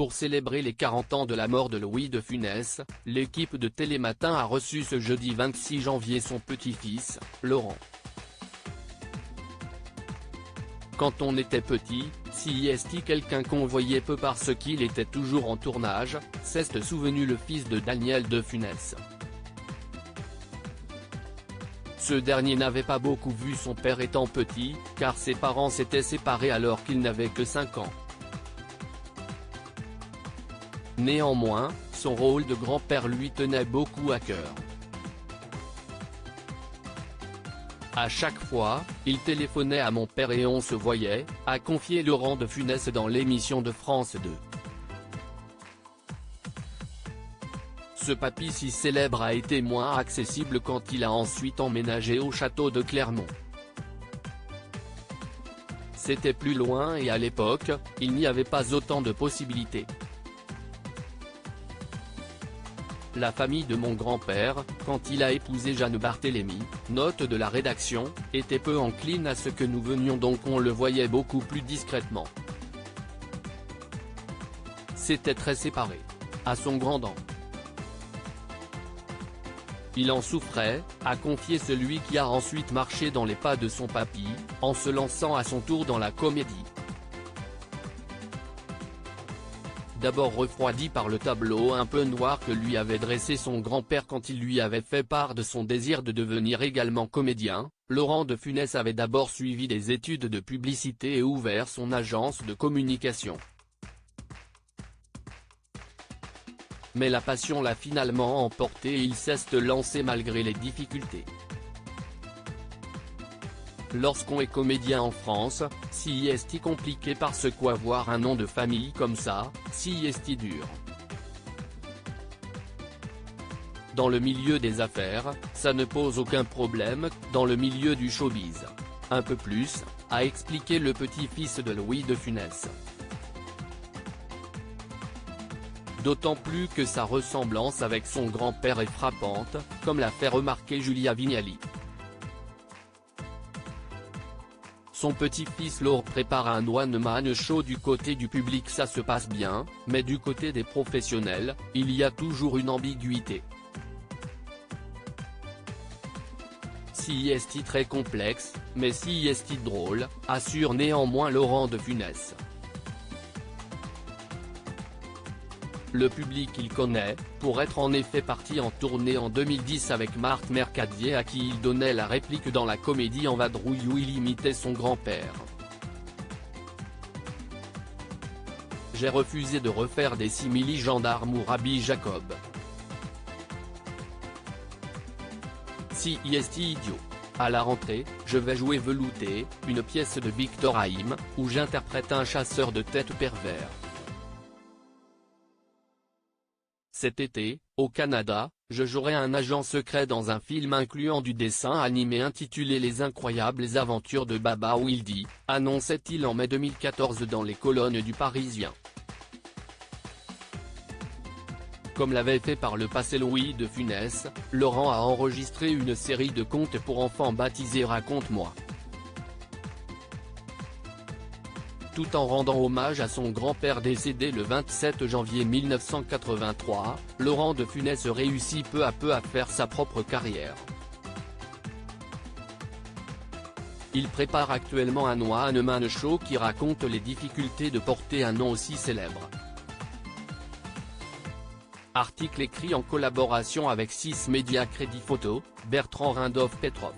Pour célébrer les 40 ans de la mort de Louis de Funès, l'équipe de Télématin a reçu ce jeudi 26 janvier son petit-fils, Laurent. Quand on était petit, si est quelqu'un qu'on voyait peu parce qu'il était toujours en tournage, s'est souvenu le fils de Daniel de Funès. Ce dernier n'avait pas beaucoup vu son père étant petit, car ses parents s'étaient séparés alors qu'il n'avait que 5 ans. Néanmoins, son rôle de grand-père lui tenait beaucoup à cœur. À chaque fois, il téléphonait à mon père et on se voyait, a confié Laurent de Funès dans l'émission de France 2. Ce papy si célèbre a été moins accessible quand il a ensuite emménagé au château de Clermont. C'était plus loin et à l'époque, il n'y avait pas autant de possibilités. La famille de mon grand-père, quand il a épousé Jeanne Barthélemy, note de la rédaction, était peu encline à ce que nous venions donc on le voyait beaucoup plus discrètement. C'était très séparé. À son grand dent. Il en souffrait, a confié celui qui a ensuite marché dans les pas de son papy, en se lançant à son tour dans la comédie. D'abord refroidi par le tableau un peu noir que lui avait dressé son grand-père quand il lui avait fait part de son désir de devenir également comédien, Laurent de Funès avait d'abord suivi des études de publicité et ouvert son agence de communication. Mais la passion l'a finalement emporté et il s'est lancé malgré les difficultés. Lorsqu'on est comédien en France, si est compliqué parce qu'avoir un nom de famille comme ça, si est dur. Dans le milieu des affaires, ça ne pose aucun problème, dans le milieu du showbiz. Un peu plus, a expliqué le petit-fils de Louis de Funès. D'autant plus que sa ressemblance avec son grand-père est frappante, comme l'a fait remarquer Julia Vignali. Son petit-fils Laurent prépare un one-man show du côté du public ça se passe bien, mais du côté des professionnels, il y a toujours une ambiguïté. Si est très complexe, mais si est drôle, assure néanmoins Laurent de Funès. Le public il connaît, pour être en effet parti en tournée en 2010 avec Marthe Mercadier à qui il donnait la réplique dans la comédie En vadrouille où il imitait son grand-père. J'ai refusé de refaire des simili gendarmes ou Rabbi Jacob. Si est idiot. À la rentrée, je vais jouer Velouté, une pièce de Victor Haïm, où j'interprète un chasseur de têtes pervers. Cet été, au Canada, je jouerai un agent secret dans un film incluant du dessin animé intitulé Les Incroyables Aventures de Baba Wildy, annonçait-il en mai 2014 dans les colonnes du Parisien. Comme l'avait fait par le passé Louis de Funès, Laurent a enregistré une série de contes pour enfants baptisée Raconte-moi. Tout en rendant hommage à son grand-père décédé le 27 janvier 1983, Laurent de Funès réussit peu à peu à faire sa propre carrière. Il prépare actuellement un one-man show qui raconte les difficultés de porter un nom aussi célèbre. Article écrit en collaboration avec 6 médias Crédit Photo, Bertrand Rindolph Petrov.